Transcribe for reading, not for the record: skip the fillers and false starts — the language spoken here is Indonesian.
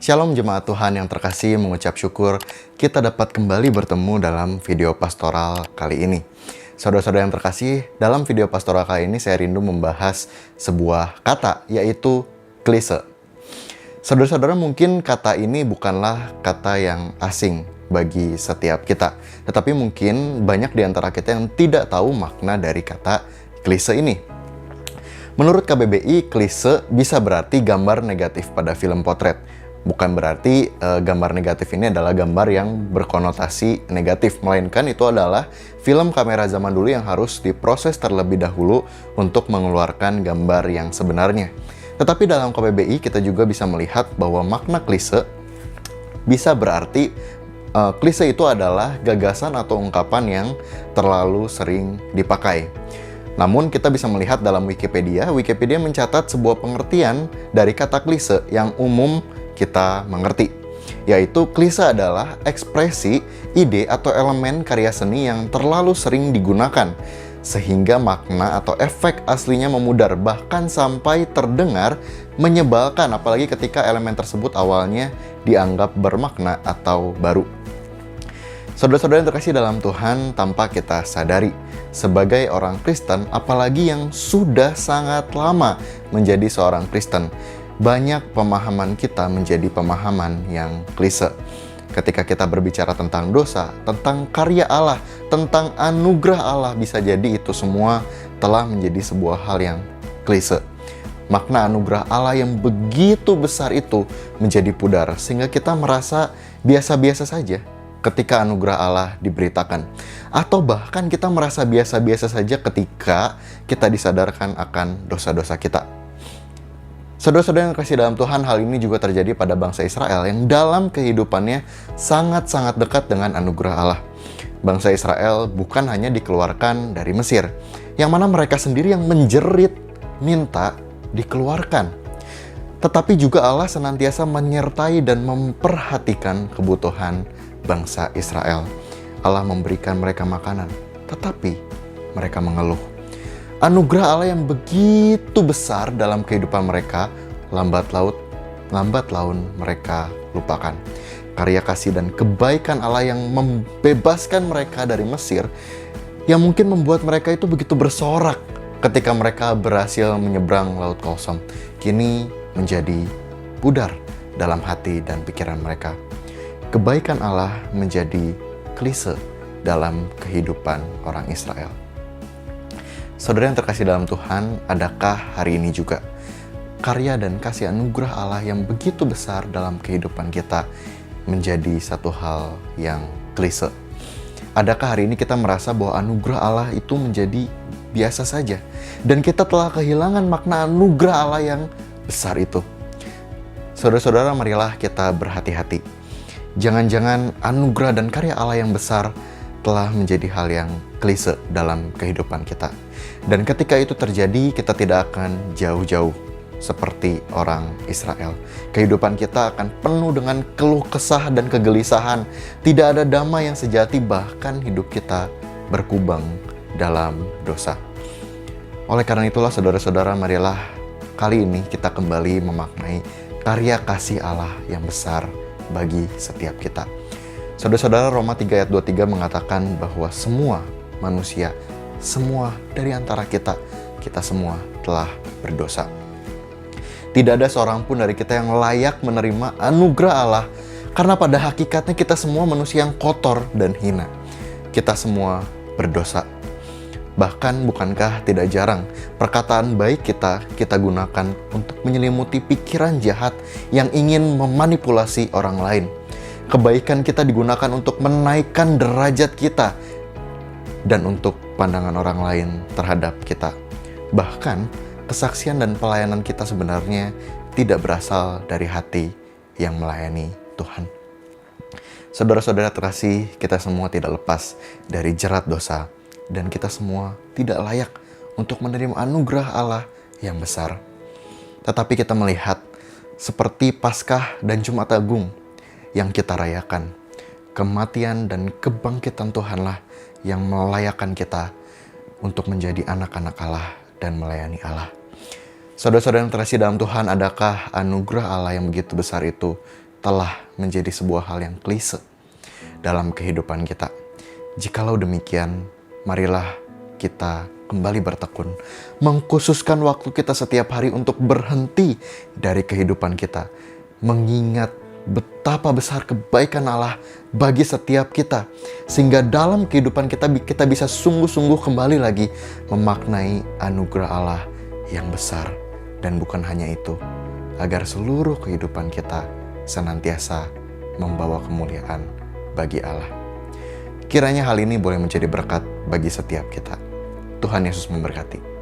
Shalom jemaat Tuhan yang terkasih, mengucap syukur kita dapat kembali bertemu dalam video pastoral kali ini. Saudara-saudara yang terkasih, dalam video pastoral kali ini saya rindu membahas sebuah kata, yaitu klise. Saudara-saudara, mungkin kata ini bukanlah kata yang asing bagi setiap kita, tetapi mungkin banyak di antara kita yang tidak tahu makna dari kata klise ini. Menurut KBBI, klise bisa berarti gambar negatif pada film potret. Bukan berarti gambar negatif ini adalah gambar yang berkonotasi negatif, melainkan itu adalah film kamera zaman dulu yang harus diproses terlebih dahulu untuk mengeluarkan gambar yang sebenarnya. Tetapi dalam KBBI kita juga bisa melihat bahwa makna klise bisa berarti klise itu adalah gagasan atau ungkapan yang terlalu sering dipakai. Namun kita bisa melihat dalam Wikipedia mencatat sebuah pengertian dari kata klise yang umum kita mengerti, yaitu klise adalah ekspresi, ide, atau elemen karya seni yang terlalu sering digunakan, sehingga makna atau efek aslinya memudar, bahkan sampai terdengar menyebalkan, apalagi ketika elemen tersebut awalnya dianggap bermakna atau baru. Saudara-saudara yang terkasih dalam Tuhan, tanpa kita sadari, sebagai orang Kristen, apalagi yang sudah sangat lama menjadi seorang Kristen, banyak pemahaman kita menjadi pemahaman yang klise. Ketika kita berbicara tentang dosa, tentang karya Allah, tentang anugerah Allah, bisa jadi itu semua telah menjadi sebuah hal yang klise. Makna anugerah Allah yang begitu besar itu menjadi pudar, sehingga kita merasa biasa-biasa saja ketika anugerah Allah diberitakan. Atau bahkan kita merasa biasa-biasa saja ketika kita disadarkan akan dosa-dosa kita. Saudara-saudara yang kasih dalam Tuhan, hal ini juga terjadi pada bangsa Israel yang dalam kehidupannya sangat-sangat dekat dengan anugerah Allah. Bangsa Israel bukan hanya dikeluarkan dari Mesir, yang mana mereka sendiri yang menjerit minta dikeluarkan. Tetapi juga Allah senantiasa menyertai dan memperhatikan kebutuhan bangsa Israel. Allah memberikan mereka makanan, tetapi mereka mengeluh. Anugerah Allah yang begitu besar dalam kehidupan mereka, lambat laun mereka lupakan. Karya kasih dan kebaikan Allah yang membebaskan mereka dari Mesir, yang mungkin membuat mereka itu begitu bersorak ketika mereka berhasil menyeberang Laut Kosong, kini menjadi pudar dalam hati dan pikiran mereka. Kebaikan Allah menjadi klise dalam kehidupan orang Israel. Saudara yang terkasih dalam Tuhan, adakah hari ini juga karya dan kasih anugerah Allah yang begitu besar dalam kehidupan kita menjadi satu hal yang klise? Adakah hari ini kita merasa bahwa anugerah Allah itu menjadi biasa saja dan kita telah kehilangan makna anugerah Allah yang besar itu? Saudara-saudara, marilah kita berhati-hati. Jangan-jangan anugerah dan karya Allah yang besar telah menjadi hal yang klise dalam kehidupan kita. Dan ketika itu terjadi, kita tidak akan jauh-jauh seperti orang Israel. Kehidupan kita akan penuh dengan keluh kesah dan kegelisahan. Tidak ada damai yang sejati, bahkan hidup kita berkubang dalam dosa. Oleh karena itulah saudara-saudara, marilah kali ini kita kembali memaknai karya kasih Allah yang besar bagi setiap kita. Saudara-saudara, Roma 3 ayat 23 mengatakan bahwa semua manusia, semua dari antara kita semua telah berdosa. Tidak ada seorang pun dari kita yang layak menerima anugerah Allah, karena pada hakikatnya kita semua manusia yang kotor dan hina. Kita semua berdosa. Bahkan bukankah tidak jarang perkataan baik kita gunakan untuk menyelimuti pikiran jahat yang ingin memanipulasi orang lain. Kebaikan kita digunakan untuk menaikkan derajat kita dan untuk pandangan orang lain terhadap kita. Bahkan kesaksian dan pelayanan kita sebenarnya tidak berasal dari hati yang melayani Tuhan. Saudara-saudara terkasih, kita semua tidak lepas dari jerat dosa dan kita semua tidak layak untuk menerima anugerah Allah yang besar. Tetapi kita melihat seperti Paskah dan Jumat Agung yang kita rayakan, kematian dan kebangkitan Tuhanlah yang melayakkan kita untuk menjadi anak-anak Allah dan melayani Allah. Saudara-saudara yang terkasih dalam Tuhan, adakah anugerah Allah yang begitu besar itu telah menjadi sebuah hal yang klise dalam kehidupan kita. Jikalau demikian, marilah kita kembali bertekun, mengkhususkan waktu kita setiap hari untuk berhenti dari kehidupan kita, mengingat betapa besar kebaikan Allah bagi setiap kita, sehingga dalam kehidupan kita bisa sungguh-sungguh kembali lagi memaknai anugerah Allah yang besar. Dan bukan hanya itu, agar seluruh kehidupan kita senantiasa membawa kemuliaan bagi Allah. Kiranya hal ini boleh menjadi berkat bagi setiap kita. Tuhan Yesus memberkati.